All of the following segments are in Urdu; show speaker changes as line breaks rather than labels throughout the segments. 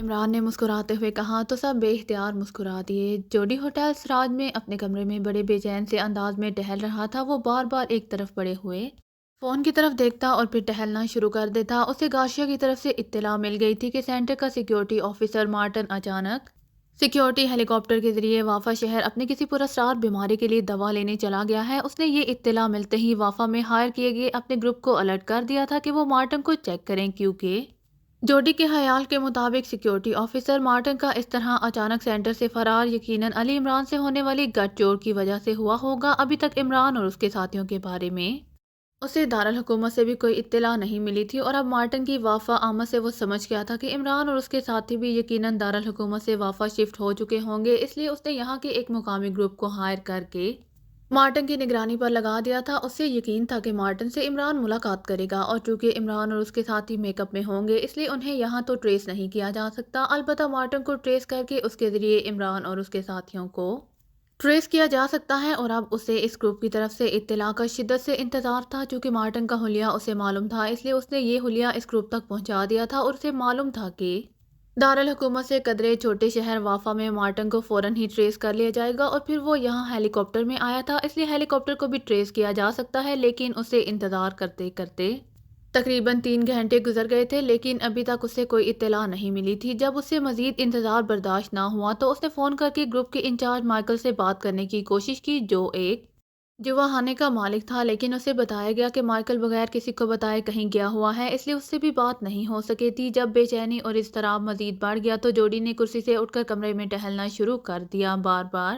عمران نے مسکراتے ہوئے کہا تو سب بے اختیار مسکرا دیے۔ جوڈی ہوٹل سراج میں اپنے کمرے میں بڑے بے چین سے انداز میں ٹہل رہا تھا۔ وہ بار بار ایک طرف بڑے ہوئے فون کی طرف دیکھتا اور پھر ٹہلنا شروع کر دیتا۔ اسے گاشیا کی طرف سے اطلاع مل گئی تھی کہ سینٹر کا سیکیورٹی آفیسر مارٹن اچانک سیکیورٹی ہیلی کاپٹر کے ذریعے وافا شہر اپنے کسی پراسرار بیماری کے لیے دوا لینے چلا گیا ہے۔ اس نے یہ اطلاع ملتے ہی وافا میں ہائر کیے گئے اپنے گروپ کو الرٹ کر دیا تھا کہ وہ مارٹن کو چیک کریں، کیونکہ جوڈی کے خیال کے مطابق سیکیورٹی آفیسر مارٹن کا اس طرح اچانک سینٹر سے فرار یقیناً علی عمران سے ہونے والی گٹھ جوڑ کی وجہ سے ہوا ہوگا۔ ابھی تک عمران اور اس کے ساتھیوں کے بارے میں اسے دارالحکومت سے بھی کوئی اطلاع نہیں ملی تھی، اور اب مارٹن کی وافا آمد سے وہ سمجھ گیا تھا کہ عمران اور اس کے ساتھی بھی یقیناً دارالحکومت سے وافا شفٹ ہو چکے ہوں گے۔ اس لیے اس نے یہاں کے ایک مقامی گروپ کو ہائر کر کے مارٹن کی نگرانی پر لگا دیا تھا۔ اس سے یقین تھا کہ مارٹن سے عمران ملاقات کرے گا، اور چونکہ عمران اور اس کے ساتھی میک اپ میں ہوں گے اس لیے انہیں یہاں تو ٹریس نہیں کیا جا سکتا، البتہ مارٹن کو ٹریس کر کے اس کے ذریعے عمران اور اس کے ساتھیوں کو ٹریس کیا جا سکتا ہے۔ اور اب اسے اس گروپ کی طرف سے اطلاع کا شدت سے انتظار تھا۔ چونکہ مارٹن کا حلیہ اسے معلوم تھا اس لیے اس نے یہ حلیہ اس گروپ تک پہنچا دیا تھا، اور اسے معلوم تھا کہ دارالحکومت سے قدرے چھوٹے شہر وافا میں مارٹن کو فوراً ہی ٹریس کر لیا جائے گا، اور پھر وہ یہاں ہیلی کاپٹر میں آیا تھا اس لیے ہیلی کاپٹر کو بھی ٹریس کیا جا سکتا ہے۔ لیکن اسے انتظار کرتے کرتے تقریباً 3 گھنٹے گزر گئے تھے، لیکن ابھی تک اسے کوئی اطلاع نہیں ملی تھی۔ جب اسے مزید انتظار برداشت نہ ہوا تو اس نے فون کر کے گروپ کے انچارج مائیکل سے بات کرنے کی کوشش کی، جو ایک جوا خانے کا مالک تھا، لیکن اسے بتایا گیا کہ مائیکل بغیر کسی کو بتائے کہیں گیا ہوا ہے، اس لیے اس سے بھی بات نہیں ہو سکی تھی۔ جب بے چینی اور اضطراب مزید بڑھ گیا تو جوڈی نے کرسی سے اٹھ کر کمرے میں ٹہلنا شروع کر دیا۔ بار بار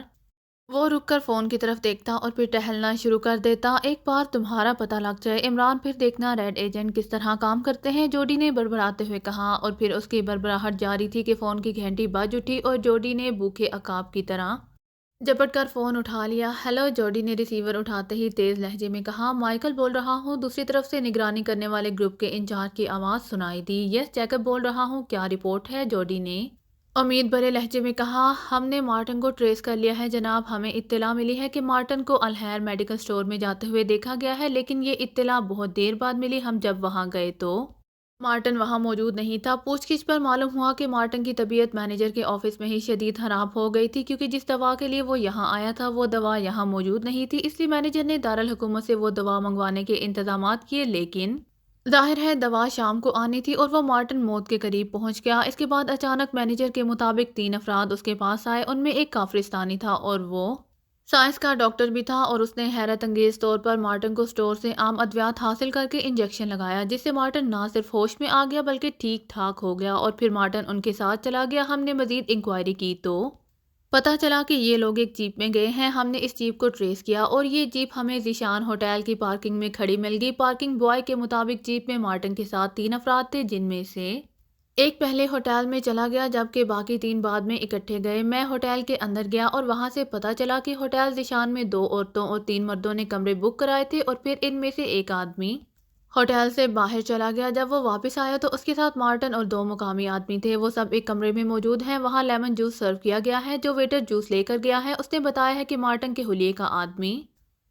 وہ رک کر فون کی طرف دیکھتا اور پھر ٹہلنا شروع کر دیتا۔ ایک بار تمہارا پتہ لگ جائے عمران، پھر دیکھنا ریڈ ایجنٹ کس طرح کام کرتے ہیں، جوڈی نے بڑبڑاتے ہوئے کہا، اور پھر اس کی بڑبڑاہٹ جاری تھی کہ فون کی گھنٹی بج اٹھی اور جوڈی نے بھوکے عقاب کی طرح جپٹ کر فون اٹھا لیا۔ ہیلو، جوڈی نے ریسیور اٹھاتے ہی تیز لہجے میں کہا، مائیکل بول رہا ہوں۔ دوسری طرف سے نگرانی کرنے والے گروپ کے انچارج کی آواز سنائی دی، یس جیکب بول رہا ہوں، کیا رپورٹ ہے؟ جوڈی نے امید بھرے لہجے میں کہا، ہم نے مارٹن کو ٹریس کر لیا ہے جناب۔ ہمیں اطلاع ملی ہے کہ مارٹن کو الخیر میڈیکل سٹور میں جاتے ہوئے دیکھا گیا ہے، لیکن یہ اطلاع بہت دیر بعد ملی۔ ہم جب وہاں گئے تو مارٹن وہاں موجود نہیں تھا۔ پوچھ گچھ پر معلوم ہوا کہ مارٹن کی طبیعت مینیجر کے آفس میں ہی شدید خراب ہو گئی تھی، کیونکہ جس دوا کے لیے وہ یہاں آیا تھا وہ دوا یہاں موجود نہیں تھی، اس لیے مینیجر نے دارالحکومت سے وہ دوا منگوانے کے انتظامات کیے، لیکن ظاہر ہے دوا شام کو آنی تھی اور وہ مارٹن موت کے قریب پہنچ گیا۔ اس کے بعد اچانک مینیجر کے مطابق 3 افراد اس کے پاس آئے، ان میں ایک کافرستانی تھا اور وہ سائنس کا ڈاکٹر بھی تھا، اور اس نے حیرت انگیز طور پر مارٹن کو سٹور سے عام ادویات حاصل کر کے انجیکشن لگایا، جس سے مارٹن نہ صرف ہوش میں آ گیا بلکہ ٹھیک ٹھاک ہو گیا، اور پھر مارٹن ان کے ساتھ چلا گیا۔ ہم نے مزید انکوائری کی تو پتہ چلا کہ یہ لوگ ایک جیپ میں گئے ہیں۔ ہم نے اس جیپ کو ٹریس کیا اور یہ جیپ ہمیں ذیشان ہوٹل کی پارکنگ میں کھڑی مل گئی۔ پارکنگ بوائے کے مطابق جیپ میں مارٹن کے ساتھ 3 افراد تھے، جن میں سے ایک پہلے ہوٹل میں چلا گیا جبکہ باقی 3 بعد میں اکٹھے گئے۔ میں ہوٹل کے اندر گیا اور وہاں سے پتہ چلا کہ ہوٹل ذیشان میں 2 عورتوں اور 3 مردوں نے کمرے بک کرائے تھے، اور پھر ان میں سے ایک آدمی ہوٹل سے باہر چلا گیا۔ جب وہ واپس آیا تو اس کے ساتھ مارٹن اور 2 مقامی آدمی تھے، وہ سب ایک کمرے میں موجود ہیں۔ وہاں لیمن جوس سرو کیا گیا ہے، جو ویٹر جوس لے کر گیا ہے اس نے بتایا ہے کہ مارٹن کے حلیے کا آدمی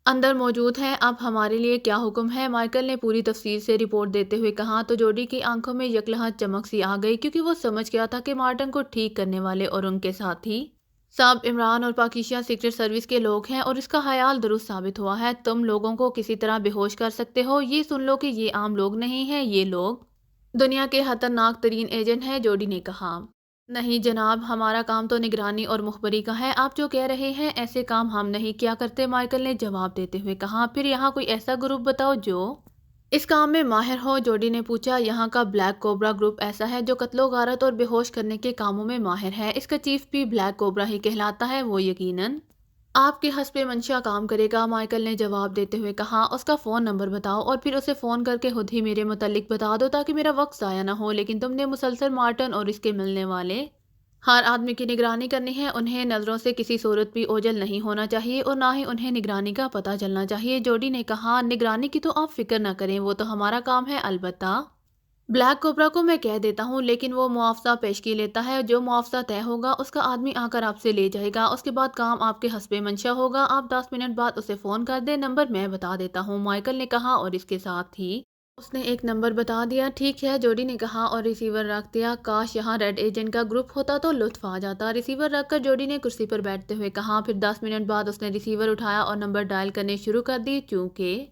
اندر موجود ہے۔ اب ہمارے لیے کیا حکم ہے؟ مائیکل نے پوری تفصیل سے رپورٹ دیتے ہوئے کہا تو جوڈی کی آنکھوں میں یکلہت چمک سی آ گئی، کیونکہ وہ سمجھ گیا تھا کہ مارٹن کو ٹھیک کرنے والے اور ان کے ساتھی سب عمران اور پاکیشا سیکرٹ سروس کے لوگ ہیں، اور اس کا خیال درست ثابت ہوا ہے۔ تم لوگوں کو کسی طرح بے ہوش کر سکتے ہو، یہ سن لو کہ یہ عام لوگ نہیں ہیں، یہ لوگ دنیا کے خطرناک ترین ایجنٹ ہیں، جوڈی نے کہا۔ نہیں جناب، ہمارا کام تو نگرانی اور مخبری کا ہے، آپ جو کہہ رہے ہیں ایسے کام ہم نہیں کیا کرتے، مائیکل نے جواب دیتے ہوئے کہا۔ پھر یہاں کوئی ایسا گروپ بتاؤ جو اس کام میں ماہر ہو، جوڈی نے پوچھا۔ یہاں کا بلیک کوبرا گروپ ایسا ہے جو قتل و غارت اور بے ہوش کرنے کے کاموں میں ماہر ہے، اس کا چیف بھی بلیک کوبرا ہی کہلاتا ہے، وہ یقیناً آپ کے حسب منشا کام کرے گا، مائیکل نے جواب دیتے ہوئے کہا۔ اس کا فون نمبر بتاؤ اور پھر اسے فون کر کے خود ہی میرے متعلق بتا دو تاکہ میرا وقت ضائع نہ ہو، لیکن تم نے مسلسل مارٹن اور اس کے ملنے والے ہر آدمی کی نگرانی کرنی ہے، انہیں نظروں سے کسی صورت بھی اوجھل نہیں ہونا چاہیے اور نہ ہی انہیں نگرانی کا پتہ چلنا چاہیے، جوڈی نے کہا۔ نگرانی کی تو آپ فکر نہ کریں، وہ تو ہمارا کام ہے، البتہ بلیک کوبرا کو میں کہہ دیتا ہوں، لیکن وہ معاوضہ پیشگی لیتا ہے، جو معاوضہ طے ہوگا اس کا آدمی آ کر آپ سے لے جائے گا، اس کے بعد کام آپ کے حسب منشا ہوگا، آپ 10 منٹ بعد اسے فون کر دیں، نمبر میں بتا دیتا ہوں، مائیکل نے کہا، اور اس کے ساتھ ہی اس نے ایک نمبر بتا دیا۔ ٹھیک ہے، جوڈی نے کہا اور ریسیور رکھ دیا۔ کاش یہاں ریڈ ایجنٹ کا گروپ ہوتا تو لطف آ جاتا۔ ریسیور رکھ کر جوڈی نے کرسی پر بیٹھتے ہوئے کہا۔ پھر 10 منٹ بعد اس نے ریسیور اٹھایا اور نمبر ڈائل کرنے شروع کر دی۔ چونکہ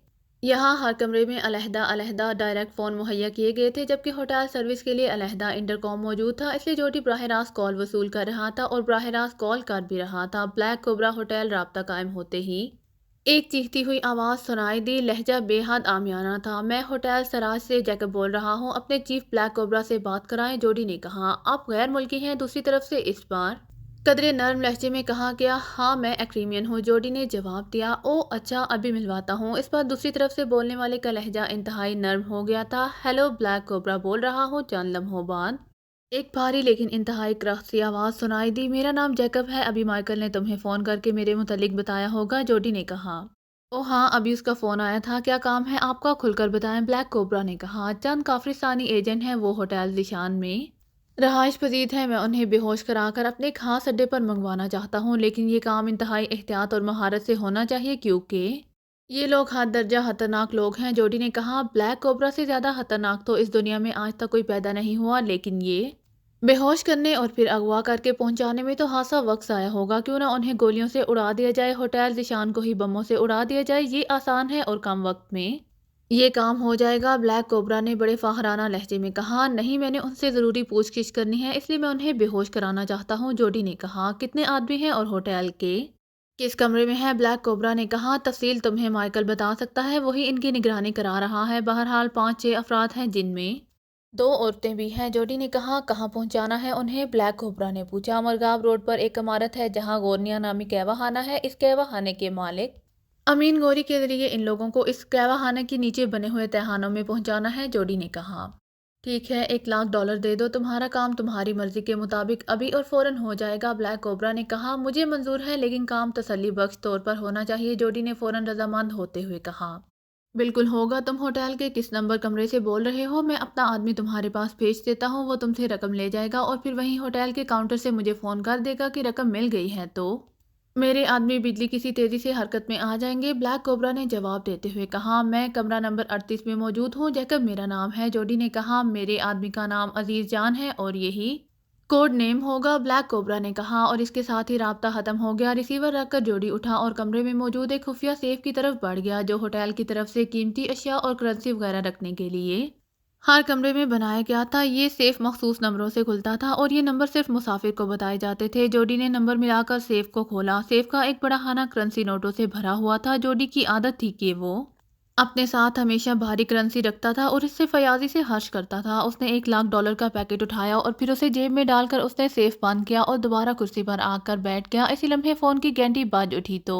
یہاں ہر کمرے میں علیحدہ علیحدہ ڈائریکٹ فون مہیا کیے گئے تھے، جبکہ ہوٹل سروس کے لیے علیحدہ انٹرکام موجود تھا، اس لیے جوڈی براہ راست کال وصول کر رہا تھا اور براہ راست کال کر بھی رہا تھا۔ بلیک کوبرا ہوٹل رابطہ قائم ہوتے ہی ایک چیختی ہوئی آواز سنائی دی۔ لہجہ بے حد عامیانہ تھا۔ میں ہوٹل سراج سے جیکب بول رہا ہوں، اپنے چیف بلیک کوبرا سے بات کرائیں۔ جوڈی نے کہا۔ آپ غیر ملکی ہیں؟ دوسری طرف سے اس بار قدرے نرم لہجے میں کہا گیا۔ ہاں میں ایکریمین ہوں، جوڈی نے جواب دیا۔ او اچھا، ابھی ملواتا ہوں۔ اس بار دوسری طرف سے بولنے والے کا لہجہ انتہائی نرم ہو گیا تھا۔ ہیلو، بلیک کوبرا بول رہا ہوں۔ چند لمحوں بعد ایک بھاری لیکن انتہائی کرخت سی آواز سنائی دی۔ میرا نام جیکب ہے، ابھی مائیکل نے تمہیں فون کر کے میرے متعلق بتایا ہوگا، جوڈی نے کہا۔ او ہاں، ابھی اس کا فون آیا تھا۔ کیا کام ہے آپ کا؟ کھل کر بتائیں، بلیک کوبرا نے کہا۔ چند کافرستانی ایجنٹ ہیں، وہ ہوٹل ذیشان میں رہائش پذیر ہیں، میں انہیں بے ہوش کرا کر اپنے خاص اڈے پر منگوانا چاہتا ہوں، لیکن یہ کام انتہائی احتیاط اور مہارت سے ہونا چاہیے کیونکہ یہ لوگ حد درجہ خطرناک لوگ ہیں، جوڈی نے کہا۔ بلیک کوبرا سے زیادہ خطرناک تو اس دنیا میں آج تک کوئی پیدا نہیں ہوا، لیکن یہ بے ہوش کرنے اور پھر اغوا کر کے پہنچانے میں تو خاصا وقت ضائع ہوگا۔ کیوں نہ انہیں گولیوں سے اڑا دیا جائے، ہوٹل ذیشان کو ہی بموں سے اڑا دیا جائے، یہ آسان ہے اور کم وقت میں یہ کام ہو جائے گا، بلیک کوبرا نے بڑے فاخرانہ لہجے میں کہا۔ نہیں، میں نے ان سے ضروری پوچھ گچھ کرنی ہے، اس لیے میں انہیں بے ہوش کرانا چاہتا ہوں، جوڈی نے کہا۔ کتنے آدمی ہیں اور ہوٹل کے کس کمرے میں ہیں؟ بلیک کوبرا نے کہا۔ تفصیل تمہیں مائیکل بتا سکتا ہے، وہی ان کی نگرانی کرا رہا ہے۔ بہرحال 5-6 افراد ہیں، جن میں 2 عورتیں بھی ہیں، جوڈی نے کہا۔ کہاں پہنچانا ہے انہیں؟ بلیک کوبرا نے پوچھا۔ مرغاب روڈ پر ایک عمارت ہے جہاں گورنیا نامی قہوہ خانہ ہے، اس قہوہ خانے کے مالک امین گوری کے ذریعے ان لوگوں کو اس قہوہ خانے کے نیچے بنے ہوئے تہخانوں میں پہنچانا ہے، جوڈی نے کہا۔ ٹھیک ہے، $1,00,000 دے دو، تمہارا کام تمہاری مرضی کے مطابق ابھی اور فوراً ہو جائے گا، بلیک کوبرا نے کہا۔ مجھے منظور ہے، لیکن کام تسلی بخش طور پر ہونا چاہیے، جوڈی نے فوراً رضامند ہوتے ہوئے کہا۔ بالکل ہوگا۔ تم ہوٹل کے کس نمبر کمرے سے بول رہے ہو؟ میں اپنا آدمی تمہارے پاس بھیج دیتا ہوں، وہ تم سے رقم لے جائے گا اور پھر وہیں ہوٹل کے کاؤنٹر سے مجھے فون کر دے گا کہ رقم مل گئی ہے، تو میرے آدمی بجلی کسی تیزی سے حرکت میں آ جائیں گے، بلیک کوبرا نے جواب دیتے ہوئے کہا۔ میں کمرہ نمبر 38 میں موجود ہوں، جیکب میرا نام ہے، جوڈی نے کہا۔ میرے آدمی کا نام عزیز جان ہے اور یہی کوڈ نیم ہوگا، بلیک کوبرا نے کہا، اور اس کے ساتھ ہی رابطہ ختم ہو گیا۔ ریسیور رکھ کر جوڈی اٹھا اور کمرے میں موجود ایک خفیہ سیف کی طرف بڑھ گیا، جو ہوٹل کی طرف سے قیمتی اشیاء اور کرنسی وغیرہ رکھنے کے لیے ہر کمرے میں بنایا گیا تھا۔ یہ سیف مخصوص نمبروں سے کھلتا تھا اور یہ نمبر صرف مسافر کو بتائے جاتے تھے۔ جوڈی نے نمبر ملا کر سیف کو کھولا۔ سیف کا ایک بڑا خانہ کرنسی نوٹوں سے بھرا ہوا تھا۔ جوڈی کی عادت تھی کہ وہ اپنے ساتھ ہمیشہ بھاری کرنسی رکھتا تھا اور اس سے فیاضی سے خرچ کرتا تھا۔ اس نے $1,00,000 کا پیکٹ اٹھایا اور پھر اسے جیب میں ڈال کر اس نے سیف بند کیا اور دوبارہ کرسی پر آ کر بیٹھ گیا۔ اسی لمحے فون کی گھنٹی بج اٹھی تو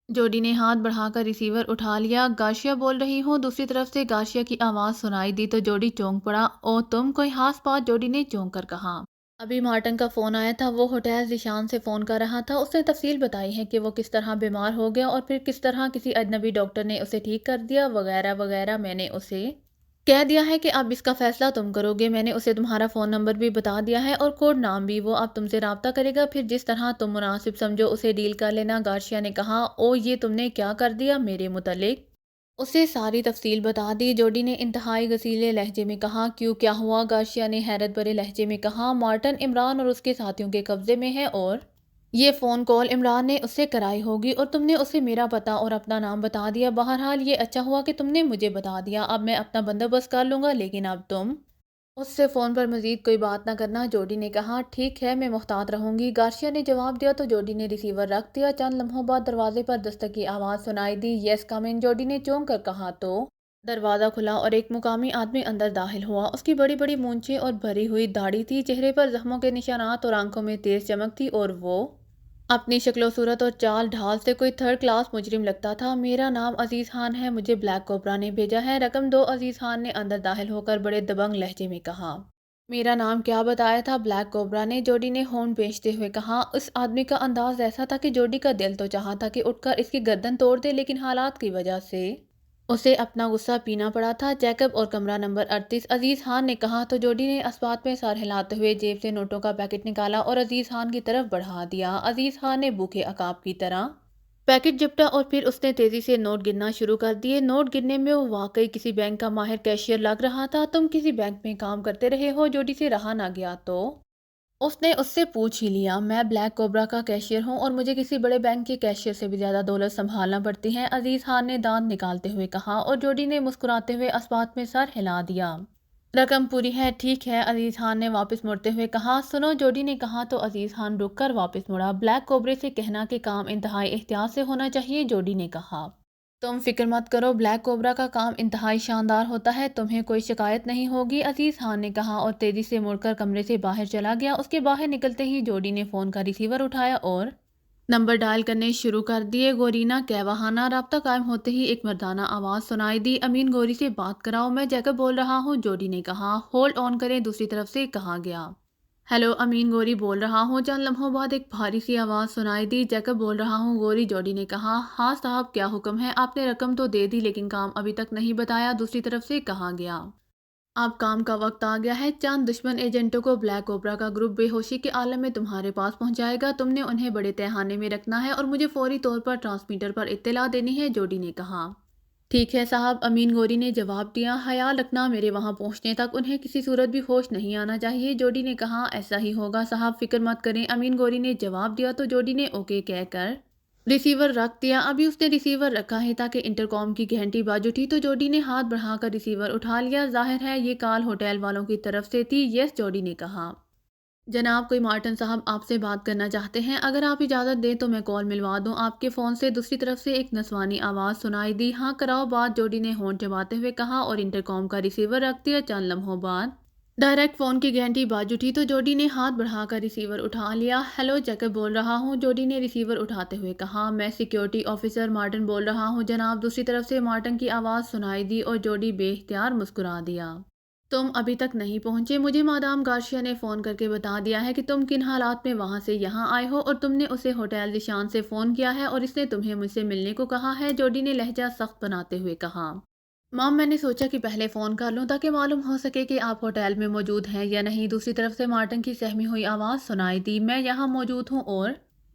جوڈی نے ہاتھ بڑھا کر ریسیور اٹھا لیا۔ گارشیا بول رہی ہوں، دوسری طرف سے گارشیا کی آواز سنائی دی تو جوڈی چونک پڑا۔ او تم، کوئی خاص بات؟ جوڈی نے چونک کر کہا۔ ابھی مارٹن کا فون آیا تھا، وہ ہوٹل ذیشان سے فون کر رہا تھا۔ اس نے تفصیل بتائی ہے کہ وہ کس طرح بیمار ہو گیا اور پھر کس طرح کسی اجنبی ڈاکٹر نے اسے ٹھیک کر دیا، وغیرہ وغیرہ۔ میں نے اسے کہہ دیا ہے کہ اب اس کا فیصلہ تم کرو گے۔ میں نے اسے تمہارا فون نمبر بھی بتا دیا ہے اور کوڈ نام بھی، وہ اب تم سے رابطہ کرے گا، پھر جس طرح تم مناسب سمجھو اسے ڈیل کر لینا، گارشیا نے کہا۔ او یہ تم نے کیا کر دیا؟ میرے متعلق اسے ساری تفصیل بتا دی، جوڈی نے انتہائی غصیلے لہجے میں کہا۔ کیوں، کیا ہوا؟ گارشیا نے حیرت بھرے لہجے میں کہا۔ مارٹن عمران اور اس کے ساتھیوں کے قبضے میں ہے اور یہ فون کال عمران نے اس سے کرائی ہوگی اور تم نے اسے میرا پتہ اور اپنا نام بتا دیا۔ بہرحال یہ اچھا ہوا کہ تم نے مجھے بتا دیا، اب میں اپنا بندوبست کر لوں گا، لیکن اب تم اس سے فون پر مزید کوئی بات نہ کرنا، جوڈی نے کہا۔ ٹھیک ہے، میں محتاط رہوں گی، گارشیا نے جواب دیا تو جوڈی نے ریسیور رکھ دیا۔ چند لمحوں بعد دروازے پر دستک کی آواز سنائی دی۔ یس کم ان، جوڈی نے چونک کر کہا تو دروازہ کھلا اور ایک مقامی آدمی اندر داخل ہوا۔ اس کی بڑی بڑی مونچھیں اور بھری ہوئی داڑھی تھی، چہرے پر زخموں کے نشانات اور آنکھوں میں تیز چمک تھی، اور وہ اپنی شکل و صورت اور چال ڈھال سے کوئی 3rd کلاس مجرم لگتا تھا۔ میرا نام عزیز خان ہے، مجھے بلیک کوبرا نے بھیجا ہے، رقم 2، عزیز خان نے اندر داخل ہو کر بڑے دبنگ لہجے میں کہا۔ میرا نام کیا بتایا تھا؟ بلیک کوبرا نے، جوڈی نے ہونٹ بھینچتے ہوئے کہا۔ اس آدمی کا انداز ایسا تھا کہ جوڈی کا دل تو چاہا تھا کہ اٹھ کر اس کی گردن توڑ دے، لیکن حالات کی وجہ سے اسے اپنا غصہ پینا پڑا تھا۔ جیکب اور کمرہ نمبر 38، عزیز خان نے کہا تو جوڈی نے اسبات میں سر ہلاتے ہوئے جیب سے نوٹوں کا پیکٹ نکالا اور عزیز خان کی طرف بڑھا دیا۔ عزیز خان نے بھوکے عقاب کی طرح پیکٹ جپٹا اور پھر اس نے تیزی سے نوٹ گننا شروع کر دیے۔ نوٹ گننے میں وہ واقعی کسی بینک کا ماہر کیشیئر لگ رہا تھا۔ تم کسی بینک میں کام کرتے رہے ہو؟ جوڈی سے رہا نہ گیا تو اس نے اس سے پوچھ ہی لیا۔ میں بلیک کوبرا کا کیشیئر ہوں اور مجھے کسی بڑے بینک کے کیشیئر سے بھی زیادہ دولت سنبھالنا پڑتی ہے، عزیز خان نے دانت نکالتے ہوئے کہا، اور جوڈی نے مسکراتے ہوئے اس بات میں سر ہلا دیا۔ رقم پوری ہے، ٹھیک ہے، عزیز خان نے واپس مڑتے ہوئے کہا۔ سنو، جوڈی نے کہا تو عزیز خان رک کر واپس مڑا۔ بلیک کوبرے سے کہنا کہ کام انتہائی احتیاط سے ہونا چاہیے، جوڈی نے کہا۔ تم فکر مت کرو، بلیک کوبرا کا کام انتہائی شاندار ہوتا ہے، تمہیں کوئی شکایت نہیں ہوگی، عزیز خان نے کہا اور تیزی سے مڑ کر کمرے سے باہر چلا گیا۔ اس کے باہر نکلتے ہی جوڈی نے فون کا ریسیور اٹھایا اور نمبر ڈائل کرنے شروع کر دیے۔ گورینا کیواہانا رابطہ قائم ہوتے ہی ایک مردانہ آواز سنائی دی۔ امین گوری سے بات کراؤ، میں جیکب بول رہا ہوں، جوڈی نے کہا۔ ہولڈ آن کریں، دوسری طرف سے کہا گیا۔ ہیلو، امین گوری بول رہا ہوں۔ چند لمحوں بعد ایک بھاری سی آواز سنائی دی۔ جیکب بول رہا ہوں گوری، جوڈی نے کہا۔ ہاں صاحب، کیا حکم ہے؟ آپ نے رقم تو دے دی لیکن کام ابھی تک نہیں بتایا، دوسری طرف سے کہا گیا۔ اب کام کا وقت آ گیا ہے، چند دشمن ایجنٹوں کو بلیک کوبرا کا گروپ بے ہوشی کے عالم میں تمہارے پاس پہنچائے گا، تم نے انہیں بڑے تہانے میں رکھنا ہے اور مجھے فوری طور پر ٹرانسمیٹر پر اطلاع دینی ہے، جوڈی نے کہا۔ ٹھیک ہے صاحب، امین گوری نے جواب دیا۔ خیال رکھنا میرے وہاں پہنچنے تک انہیں کسی صورت بھی ہوش نہیں آنا چاہیے، جوڈی نے کہا۔ ایسا ہی ہوگا صاحب، فکر مت کریں، امین گوری نے جواب دیا تو جوڈی نے اوکے کہہ کر ریسیور رکھ دیا۔ ابھی اس نے ریسیور رکھا ہی تھا کہ انٹرکام کی گھنٹی بج اٹھی تو جوڈی نے ہاتھ بڑھا کر ریسیور اٹھا لیا۔ ظاہر ہے یہ کال ہوٹل والوں کی طرف سے تھی۔ یس، جوڈی نے کہا۔ جناب، کوئی مارٹن صاحب آپ سے بات کرنا چاہتے ہیں، اگر آپ اجازت دیں تو میں کال ملوا دوں آپ کے فون سے، دوسری طرف سے ایک نسوانی آواز سنائی دی۔ ہاں کراؤ بات، جوڈی نے ہونٹ چباتے ہوئے کہا اور انٹرکام کا ریسیور رکھ دیا۔ چند لمحوں بعد ڈائریکٹ فون کی گھنٹی بج اٹھی تو جوڈی نے ہاتھ بڑھا کر ریسیور اٹھا لیا۔ ہیلو، جیکب بول رہا ہوں، جوڈی نے ریسیور اٹھاتے ہوئے کہا۔ میں سیکیورٹی آفیسر مارٹن بول رہا ہوں جناب، دوسری طرف سے مارٹن کی آواز سنائی دی اور جوڈی بے اختیار مسکرا دیا۔ تم ابھی تک نہیں پہنچے، مجھے مادام گارشیا نے فون کر کے بتا دیا ہے کہ تم کن حالات میں وہاں سے یہاں آئے ہو اور تم نے اسے ہوٹل ذیشان سے فون کیا ہے اور اس نے تمہیں مجھ سے ملنے کو کہا ہے، جوڈی نے لہجہ سخت بناتے ہوئے کہا۔ مام، میں نے سوچا کہ پہلے فون کر لوں تاکہ معلوم ہو سکے کہ آپ ہوٹل میں موجود ہیں یا نہیں، دوسری طرف سے مارٹن کی سہمی ہوئی آواز سنائی دی۔ میں یہاں موجود ہوں اور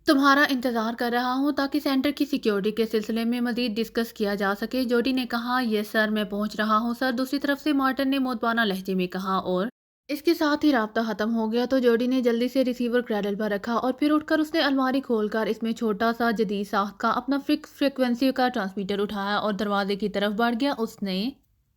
تمہارا انتظار کر رہا ہوں تاکہ سینٹر کی سیکیورٹی کے سلسلے میں مزید ڈسکس کیا جا سکے، جوڈی نے کہا۔ یس سر، میں پہنچ رہا ہوں سر، دوسری طرف سے مارٹن نے مودبانہ لہجے میں کہا اور اس کے ساتھ ہی رابطہ ختم ہو گیا تو جوڈی نے جلدی سے ریسیور کریڈل پر رکھا اور پھر اٹھ کر اس نے الماری کھول کر اس میں چھوٹا سا جدید ساخت کا اپنا فکس فریکوینسی کا ٹرانسمیٹر اٹھایا اور دروازے کی طرف بڑھ گیا۔ اس نے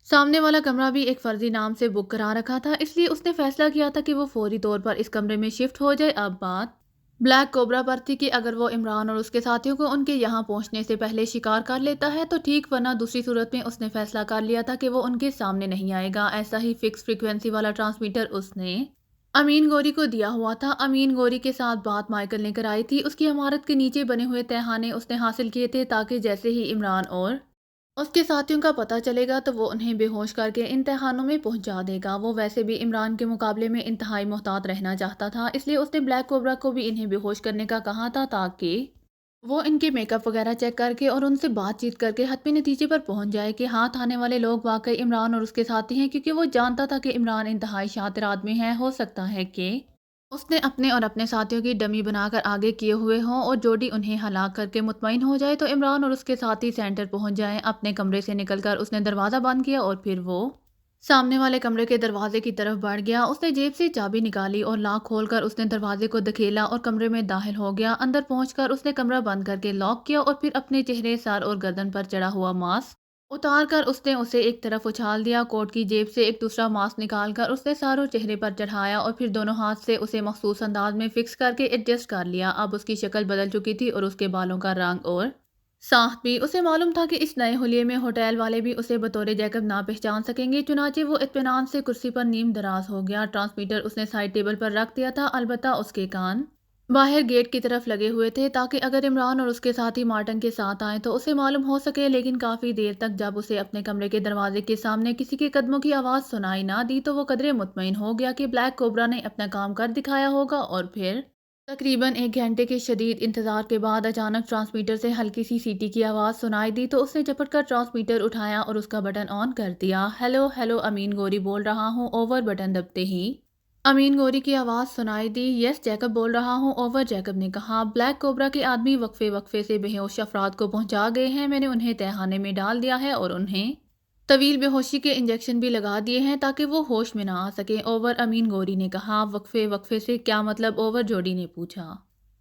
سامنے والا کمرہ بھی ایک فرضی نام سے بک کرا رکھا تھا، اس لیے اس نے فیصلہ کیا تھا کہ وہ فوری طور پر اس کمرے میں شفٹ ہو جائے۔ اب بات بلیک کوبرا پر تھی کہ اگر وہ عمران اور اس کے ساتھیوں کو ان کے یہاں پہنچنے سے پہلے شکار کر لیتا ہے تو ٹھیک، ورنہ دوسری صورت میں اس نے فیصلہ کر لیا تھا کہ وہ ان کے سامنے نہیں آئے گا۔ ایسا ہی فکس فریکوینسی والا ٹرانسمیٹر اس نے امین گوری کو دیا ہوا تھا۔ امین گوری کے ساتھ بات مائیکل نے کرائی تھی، اس کی عمارت کے نیچے بنے ہوئے تہانے اس نے حاصل کیے تھے تاکہ جیسے ہی عمران اور اس کے ساتھیوں کا پتہ چلے گا تو وہ انہیں بے ہوش کر کے ان تہانوں میں پہنچا دے گا۔ وہ ویسے بھی عمران کے مقابلے میں انتہائی محتاط رہنا چاہتا تھا، اس لیے اس نے بلیک کوبرا کو بھی انہیں بے ہوش کرنے کا کہا تھا تاکہ وہ ان کے میک اپ وغیرہ چیک کر کے اور ان سے بات چیت کر کے حتمی نتیجے پر پہنچ جائے کہ ہاتھ آنے والے لوگ واقعی عمران اور اس کے ساتھی ہیں، کیونکہ وہ جانتا تھا کہ عمران انتہائی شاطر آدمی ہے، ہو سکتا ہے کہ اس نے اپنے اور اپنے ساتھیوں کی ڈمی بنا کر آگے کیے ہوئے ہوں اور جوڈی انہیں ہلاک کر کے مطمئن ہو جائے تو عمران اور اس کے ساتھی سینٹر پہنچ جائیں۔ اپنے کمرے سے نکل کر اس نے دروازہ بند کیا اور پھر وہ سامنے والے کمرے کے دروازے کی طرف بڑھ گیا۔ اس نے جیب سے چابی نکالی اور لاک کھول کر اس نے دروازے کو دھکیلا اور کمرے میں داخل ہو گیا۔ اندر پہنچ کر اس نے کمرہ بند کر کے لاک کیا اور پھر اپنے چہرے، سر اور گردن پر چڑھا ہوا ماسک اتار کر اس نے اسے ایک طرف اچھال دیا۔ کوٹ کی جیب سے ایک دوسرا ماسک نکال کر اس نے سر اور چہرے پر چڑھایا اور پھر دونوں ہاتھ سے اسے مخصوص انداز میں فکس کر کے ایڈجسٹ کر لیا۔ اب اس کی شکل بدل چکی تھی اور اس کے بالوں کا رنگ اور ساخت بھی۔ اسے معلوم تھا کہ اس نئے حلیے میں ہوٹل والے بھی اسے بطور جیکب نہ پہچان سکیں گے، چنانچہ وہ اطمینان سے کرسی پر نیم دراز ہو گیا۔ ٹرانسمیٹر اس نے سائڈ ٹیبل پر رکھ دیا تھا، البتہ اس کے کان باہر گیٹ کی طرف لگے ہوئے تھے تاکہ اگر عمران اور اس کے ساتھی مارٹن کے ساتھ آئیں تو اسے معلوم ہو سکے، لیکن کافی دیر تک جب اسے اپنے کمرے کے دروازے کے سامنے کسی کے قدموں کی آواز سنائی نہ دی تو وہ قدرے مطمئن ہو گیا کہ بلیک کوبرا نے اپنا کام کر دکھایا ہوگا۔ اور پھر تقریباً 1 گھنٹے کے شدید انتظار کے بعد اچانک ٹرانسمیٹر سے ہلکی سی سیٹی کی آواز سنائی دی تو اس نے جھپٹ کر ٹرانسمیٹر اٹھایا اور اس کا بٹن آن کر دیا۔ ہیلو ہیلو، امین گوری بول رہا ہوں، اوور، بٹن دبتے ہی امین گوری کی آواز سنائی دی۔ یس جیکب بول رہا ہوں، اوور۔ جیکب نے کہا، بلیک کوبرا کے آدمی وقفے وقفے سے بے ہوش افراد کو پہنچا گئے ہیں، میں نے انہیں تہخانے میں ڈال دیا ہے اور انہیں طویل بے ہوشی کے انجیکشن بھی لگا دیے ہیں تاکہ وہ ہوش میں نہ آ سکیں، اوور۔ امین گوری نے کہا، وقفے وقفے سے کیا مطلب، اوور؟ جوڈی نے پوچھا۔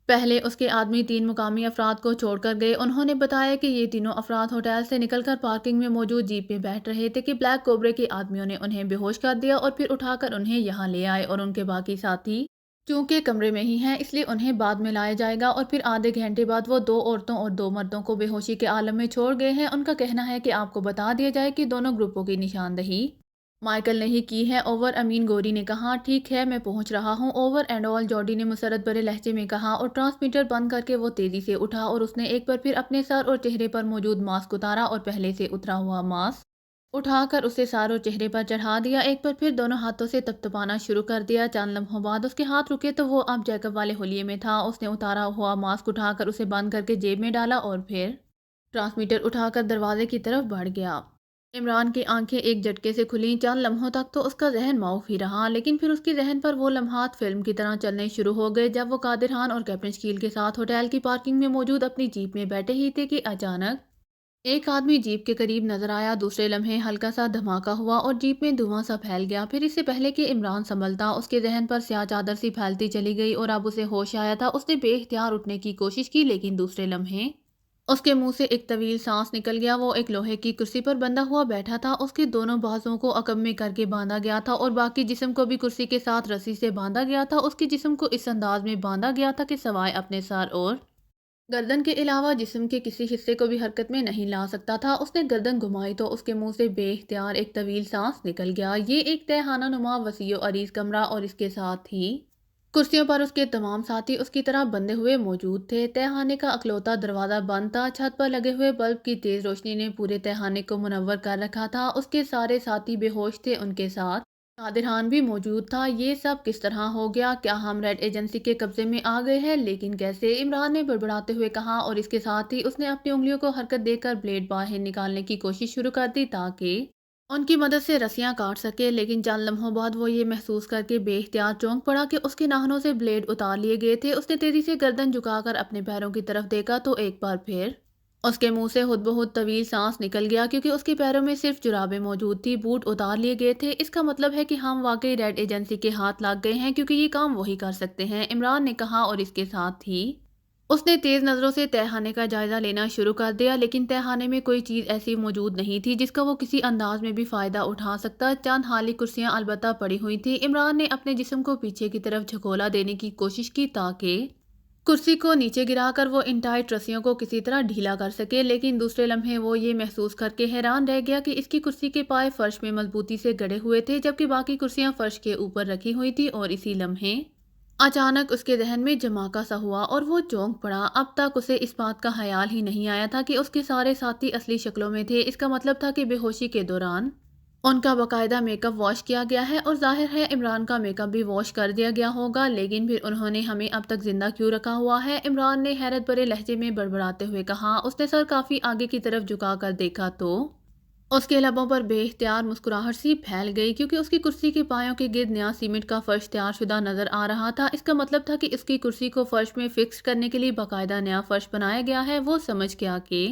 پہلے اس کے آدمی 3 مقامی افراد کو چھوڑ کر گئے۔ انہوں نے بتایا کہ یہ تینوں افراد ہوٹل سے نکل کر پارکنگ میں موجود جیپ میں بیٹھ رہے تھے کہ بلیک کوبرے کے آدمیوں نے انہیں بے ہوش کر دیا اور پھر اٹھا کر انہیں یہاں لے آئے، اور ان کے باقی ساتھی چونکہ کمرے میں ہی ہیں اس لیے انہیں بعد میں لایا جائے گا، اور پھر آدھے گھنٹے بعد وہ 2 عورتوں اور 2 مردوں کو بے ہوشی کے عالم میں چھوڑ گئے ہیں۔ ان کا کہنا ہے کہ آپ کو بتا دیا جائے کہ دونوں گروپوں کی نشاندہی مائیکل نے ہی کی ہے، اوور۔ امین گوری نے کہا، ٹھیک ہے میں پہنچ رہا ہوں، اوور اینڈ آل۔ جوڈی نے مسرت بھرے لہجے میں کہا، اور ٹرانسمیٹر بند کر کے وہ تیزی سے اٹھا اور اس نے ایک بار پھر اپنے سر اور چہرے پر موجود ماسک اتارا اور پہلے سے اترا ہوا ماسک اٹھا کر اسے سر اور چہرے پر چڑھا دیا، ایک بار پھر دونوں ہاتھوں سے تپتپانا شروع کر دیا۔ چند لمحوں بعد اس کے ہاتھ رکے تو وہ اب جیکب والے حلیے میں تھا۔ اس نے اتارا ہوا ماسک اٹھا کر اسے بند کر کے جیب میں ڈالا اور پھر ٹرانسمیٹر اٹھا کر دروازے کی طرف بڑھ گیا۔ عمران کی آنکھیں ایک جھٹکے سے کھلیں۔ چند لمحوں تک تو اس کا ذہن معاف ہی رہا، لیکن پھر اس کے ذہن پر وہ لمحات فلم کی طرح چلنے شروع ہو گئے جب وہ قادر خان اور کیپٹن شکیل کے ساتھ ہوٹل کی پارکنگ میں موجود اپنی جیپ میں بیٹھے ہی تھے کہ اچانک ایک آدمی جیپ کے قریب نظر آیا۔ دوسرے لمحے ہلکا سا دھماکہ ہوا اور جیپ میں دھواں سا پھیل گیا۔ پھر اس سے پہلے کہ عمران سنبھلتا، اس کے ذہن پر سیاہ چادر سی پھیلتی چلی گئی اور اب اسے ہوش آیا تھا۔ اس نے بے اختیار اٹھنے کی کوشش کی، لیکن دوسرے لمحے اس کے منہ سے ایک طویل سانس نکل گیا۔ وہ ایک لوہے کی کرسی پر بندھا ہوا بیٹھا تھا، اس کے دونوں بازوؤں کو عقب میں کر کے باندھا گیا تھا اور باقی جسم کو بھی کرسی کے ساتھ رسی سے باندھا گیا تھا۔ اس کے جسم کو اس انداز میں باندھا گیا تھا کہ سوائے اپنے سر اور گردن کے علاوہ جسم کے کسی حصے کو بھی حرکت میں نہیں لا سکتا تھا۔ اس نے گردن گھمائی تو اس کے منہ سے بے اختیار ایک طویل سانس نکل گیا۔ یہ ایک تہخانہ نما وسیع و عریض کمرہ اور اس کے ساتھ ہی کرسیوں پر اس کے تمام ساتھی اس کی طرح بندھے ہوئے موجود تھے۔ تہخانے کا اکلوتا دروازہ بند تھا۔ چھت پر لگے ہوئے بلب کی تیز روشنی نے پورے تہخانے کو منور کر رکھا تھا۔ اس کے سارے ساتھی بے ہوش تھے، ان کے ساتھ قادر خان بھی موجود تھا۔ یہ سب کس طرح ہو گیا؟ کیا ہم ریڈ ایجنسی کے قبضے میں آ گئے ہیں؟ لیکن کیسے؟ عمران نے بڑبڑاتے ہوئے کہا، اور اس کے ساتھ ہی اس نے اپنی انگلیوں کو حرکت دے کر بلیڈ باہر نکالنے کی کوشش شروع کر دی تاکہ ان کی مدد سے رسیاں کاٹ سکے، لیکن چند لمحوں بعد وہ یہ محسوس کر کے بے اختیار چونک پڑا کہ اس کے ناخنوں سے بلیڈ اتار لیے گئے تھے۔ اس نے تیزی سے گردن جھکا کر اپنے پیروں کی طرف دیکھا تو ایک بار پھر اس کے منہ سے خود بخود طویل سانس نکل گیا، کیونکہ اس کے پیروں میں صرف جرابیں موجود تھی، بوٹ اتار لیے گئے تھے۔ اس کا مطلب ہے کہ ہم واقعی ریڈ ایجنسی کے ہاتھ لگ گئے ہیں، کیونکہ یہ کام وہی کر سکتے ہیں، عمران نے کہا، اور اس کے ساتھ ہی اس نے تیز نظروں سے تہخانے کا جائزہ لینا شروع کر دیا، لیکن تہخانے میں کوئی چیز ایسی موجود نہیں تھی جس کا وہ کسی انداز میں بھی فائدہ اٹھا سکتا۔ چند خالی کرسیاں البتہ پڑی ہوئی تھیں۔ عمران نے اپنے جسم کو پیچھے کی طرف جھکولا دینے کی کوشش کی تاکہ کرسی کو نیچے گرا کر وہ ان ٹائٹ رسیوں کو کسی طرح ڈھیلا کر سکے، لیکن دوسرے لمحے وہ یہ محسوس کر کے حیران رہ گیا کہ اس کی کرسی کے پائے فرش میں مضبوطی سے گڑے ہوئے تھے، جبکہ باقی کرسیاں فرش کے اوپر رکھی ہوئی تھی، اور اسی لمحے اچانک اس کے ذہن میں جھماکا سا ہوا اور وہ چونک پڑا۔ اب تک اسے اس بات کا خیال ہی نہیں آیا تھا کہ اس کے سارے ساتھی اصلی شکلوں میں تھے۔ اس کا مطلب تھا کہ بے ہوشی کے دوران ان کا باقاعدہ میک اپ واش کیا گیا ہے، اور ظاہر ہے عمران کا میک اپ بھی واش کر دیا گیا ہوگا، لیکن پھر انہوں نے ہمیں اب تک زندہ کیوں رکھا ہوا ہے؟ عمران نے حیرت بھرے لہجے میں بڑبڑاتے ہوئے کہا۔ اس نے سر کافی آگے کی طرف جھکا کر دیکھا تو اس کے لبوں پر بے اختیار مسکراہٹ سی پھیل گئی، کیونکہ اس کی کرسی کے پایوں کے گرد نیا سیمنٹ کا فرش تیار شدہ نظر آ رہا تھا۔ اس کا مطلب تھا کہ اس کی کرسی کو فرش میں فکس کرنے کے لیے باقاعدہ نیا فرش بنایا گیا ہے۔ وہ سمجھ گیا کہ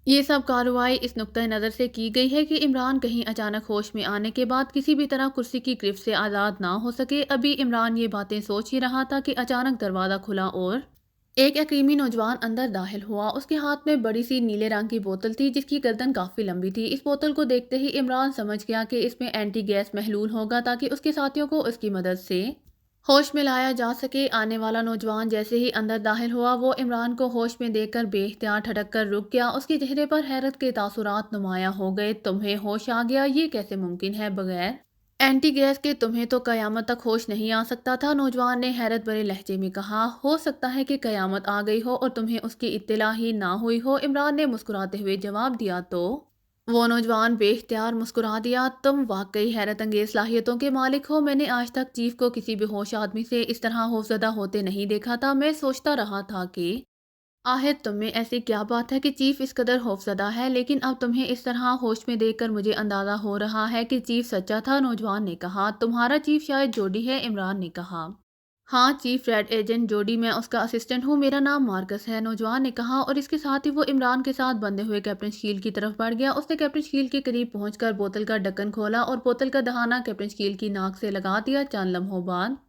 یہ سب کارروائی اس نقطہ نظر سے کی گئی ہے کہ عمران کہیں اچانک ہوش میں آنے کے بعد کسی بھی طرح کرسی کی گرفت سے آزاد نہ ہو سکے۔ ابھی عمران یہ باتیں سوچ ہی رہا تھا کہ اچانک دروازہ کھلا اور ایک یقینی نوجوان اندر داخل ہوا۔ اس کے ہاتھ میں بڑی سی نیلے رنگ کی بوتل تھی جس کی گردن کافی لمبی تھی۔ اس بوتل کو دیکھتے ہی عمران سمجھ گیا کہ اس میں اینٹی گیس محلول ہوگا تاکہ اس کے ساتھیوں کو اس کی مدد سے ہوش میں لایا جا سکے۔ آنے والا نوجوان جیسے ہی اندر داخل ہوا وہ عمران کو ہوش میں دیکھ کر بے اختیار ٹھٹک کر رک گیا۔ اس کے چہرے پر حیرت کے تاثرات نمایاں ہو گئے۔ تمہیں ہوش آ گیا؟ یہ کیسے ممکن ہے؟ بغیر اینٹی گیس کے تمہیں تو قیامت تک ہوش نہیں آ سکتا تھا، نوجوان نے حیرت بھرے لہجے میں کہا۔ ہو سکتا ہے کہ قیامت آ گئی ہو اور تمہیں اس کی اطلاع ہی نہ ہوئی ہو، عمران نے مسکراتے ہوئے جواب دیا تو وہ نوجوان بے اختیار مسکرا دیا۔ تم واقعی حیرت انگیز صلاحیتوں کے مالک ہو۔ میں نے آج تک چیف کو کسی بے ہوش آدمی سے اس طرح خوفزدہ ہوتے نہیں دیکھا تھا۔ میں سوچتا رہا تھا کہ آخر تم میں ایسی کیا بات ہے کہ چیف اس قدر خوفزدہ ہے؟ لیکن اب تمہیں اس طرح ہوش میں دیکھ کر مجھے اندازہ ہو رہا ہے کہ چیف سچا تھا، نوجوان نے کہا۔ تمہارا چیف شاید جوڈی ہے، عمران نے کہا۔ ہاں چیف ریڈ ایجنٹ جوڈی، میں اس کا اسسٹنٹ ہوں، میرا نام مارکس ہے، نوجوان نے کہا، اور اس کے ساتھ ہی وہ عمران کے ساتھ بندھے ہوئے کیپٹن شکیل کی طرف بڑھ گیا۔ اس نے کیپٹن شکیل کے قریب پہنچ کر بوتل کا ڈھکن کھولا اور بوتل کا دہانہ کیپٹن شکیل کی ناک سے لگا دیا۔ چند لمحوں بعد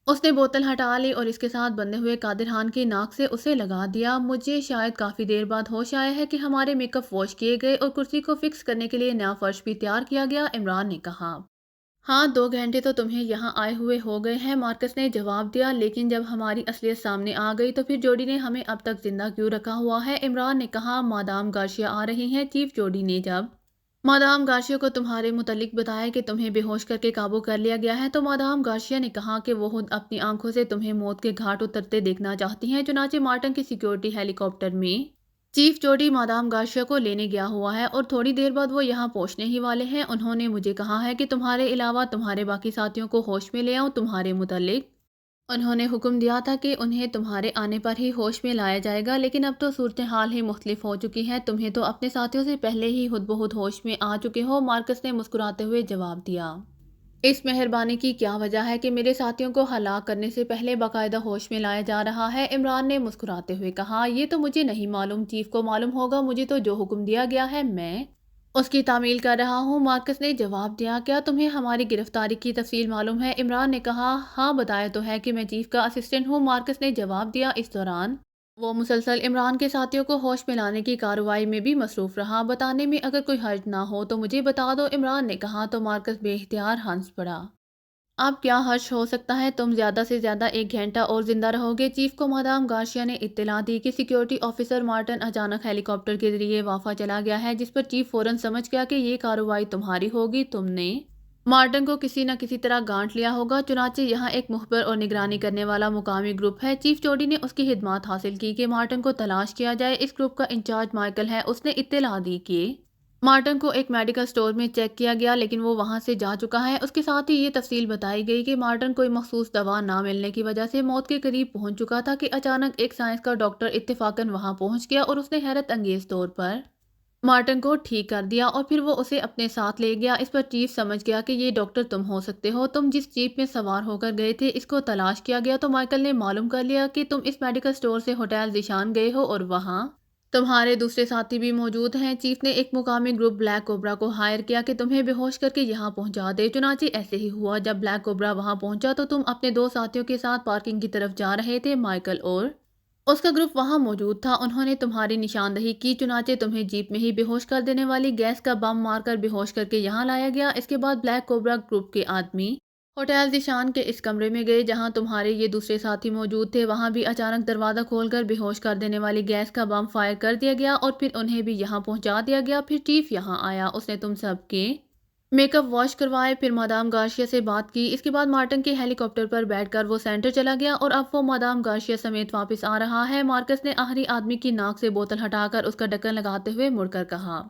اس نے بوتل ہٹا لی اور اس کے ساتھ بندھے ہوئے قادر خان کی ناک سے اسے لگا دیا۔ مجھے شاید کافی دیر بعد ہوش آیا ہے کہ ہمارے میک اپ واش کیے گئے اور کرسی کو فکس کرنے کے لیے نیا فرش بھی تیار کیا گیا، عمران نے کہا۔ ہاں 2 گھنٹے تو تمہیں یہاں آئے ہوئے ہو گئے ہیں، مارکس نے جواب دیا، لیکن جب ہماری اصلیت سامنے آ گئی تو پھر جوڈی نے ہمیں اب تک زندہ کیوں رکھا ہوا ہے، عمران نے کہا۔ مادام گارشیا آ رہی ہیں، چیف جوڈی نے جب مادام گارشیا کو تمہارے متعلق بتایا کہ تمہیں بے ہوش کر کے قابو کر لیا گیا ہے تو مادام گارشیا نے کہا کہ وہ خود اپنی آنکھوں سے تمہیں موت کے گھاٹ اترتے دیکھنا چاہتی ہیں۔ چنانچہ مارٹن کی سیکیورٹی ہیلی کاپٹر میں چیف جوڈی مادام گارشیا کو لینے گیا ہوا ہے اور تھوڑی دیر بعد وہ یہاں پہنچنے ہی والے ہیں۔ انہوں نے مجھے کہا ہے کہ تمہارے علاوہ تمہارے باقی ساتھیوں کو ہوش میں لے آؤں۔ تمہارے متعلق انہوں نے حکم دیا تھا کہ انہیں تمہارے آنے پر ہی ہوش میں لایا جائے گا، لیکن اب تو صورتحال ہی مختلف ہو چکی ہے، تمہیں تو اپنے ساتھیوں سے پہلے ہی خود بخود ہوش میں آ چکے ہو، مارکس نے مسکراتے ہوئے جواب دیا۔ اس مہربانی کی کیا وجہ ہے کہ میرے ساتھیوں کو ہلاک کرنے سے پہلے باقاعدہ ہوش میں لایا جا رہا ہے، عمران نے مسکراتے ہوئے کہا۔ یہ تو مجھے نہیں معلوم، چیف کو معلوم ہوگا، مجھے تو جو حکم دیا گیا ہے میں اس کی تعمیل کر رہا ہوں، مارکس نے جواب دیا۔ کیا تمہیں ہماری گرفتاری کی تفصیل معلوم ہے؟ عمران نے کہا۔ ہاں بتایا تو ہے کہ میں چیف کا اسسٹنٹ ہوں، مارکس نے جواب دیا۔ اس دوران وہ مسلسل عمران کے ساتھیوں کو ہوش میں لانے کی کارروائی میں بھی مصروف رہا۔ بتانے میں اگر کوئی حرج نہ ہو تو مجھے بتا دو، عمران نے کہا تو مارکس بے اختیار ہنس پڑا۔ اب کیا حرج ہو سکتا ہے، تم زیادہ سے زیادہ 1 گھنٹہ اور زندہ رہو گے، چیف کو مادام گارشیا نے اطلاع دی کہ سیکیورٹی آفیسر مارٹن اچانک ہیلی کاپٹر کے ذریعے وافا چلا گیا ہے، جس پر چیف فوراً سمجھ گیا کہ یہ کارروائی تمہاری ہوگی، تم نے مارٹن کو کسی نہ کسی طرح گانٹ لیا ہوگا، چنانچہ یہاں ایک مخبر اور نگرانی کرنے والا مقامی گروپ ہے، چیف جوڈی نے اس کی خدمات حاصل کی کہ مارٹن کو تلاش کیا جائے۔ اس گروپ کا انچارج مائیکل ہے، اس نے اطلاع دی کہ مارٹن کو ایک میڈیکل سٹور میں چیک کیا گیا لیکن وہ وہاں سے جا چکا ہے۔ اس کے ساتھ ہی یہ تفصیل بتائی گئی کہ مارٹن کوئی مخصوص دوا نہ ملنے کی وجہ سے موت کے قریب پہنچ چکا تھا کہ اچانک ایک سائنس کا ڈاکٹر اتفاقاً وہاں پہنچ گیا اور اس نے حیرت انگیز طور پر مارٹن کو ٹھیک کر دیا اور پھر وہ اسے اپنے ساتھ لے گیا۔ اس پر چیف سمجھ گیا کہ یہ ڈاکٹر تم ہو سکتے ہو، تم جس جیپ میں سوار ہو کر گئے تھے اس کو تلاش کیا گیا تو مائیکل نے معلوم کر لیا کہ تم اس میڈیکل سٹور سے ہوٹل ذیشان گئے ہو اور وہاں تمہارے دوسرے ساتھی بھی موجود ہیں۔ چیف نے ایک مقامی گروپ بلیک کوبرا کو ہائر کیا کہ تمہیں بے ہوش کر کے یہاں پہنچا دے، چنانچہ ایسے ہی ہوا۔ جب بلیک کوبرا وہاں پہنچا تو تم اپنے 2 ساتھیوں کے ساتھ پارکنگ کی طرف جا رہے تھے، مائیکل اور اس کا گروپ وہاں موجود تھا، انہوں نے تمہاری نشاندہی کی، چنانچہ تمہیں جیپ میں ہی بے ہوش کر دینے والی گیس کا بم مار کر بے ہوش کر کے یہاں لایا گیا۔ اس کے بعد بلیک کوبرا گروپ کے آدمی ہوٹل ذیشان کے اس کمرے میں گئے جہاں تمہارے یہ دوسرے ساتھی موجود تھے، وہاں بھی اچانک دروازہ کھول کر بے ہوش کر دینے والی گیس کا بم فائر کر دیا گیا اور پھر انہیں بھی یہاں پہنچا دیا گیا۔ پھر چیف یہاں آیا، اس نے تم سب کے میک اپ واش کروائے، پھر مادام گارشیا سے بات کی، اس کے بعد مارٹن کے ہیلی کاپٹر پر بیٹھ کر وہ سینٹر چلا گیا اور اب وہ مادام گارشیا سمیت واپس آ رہا ہے، مارکس نے آخری آدمی کی ناک سے بوتل ہٹا کر اس کا ڈھکن لگاتے ہوئے مڑ کر کہا۔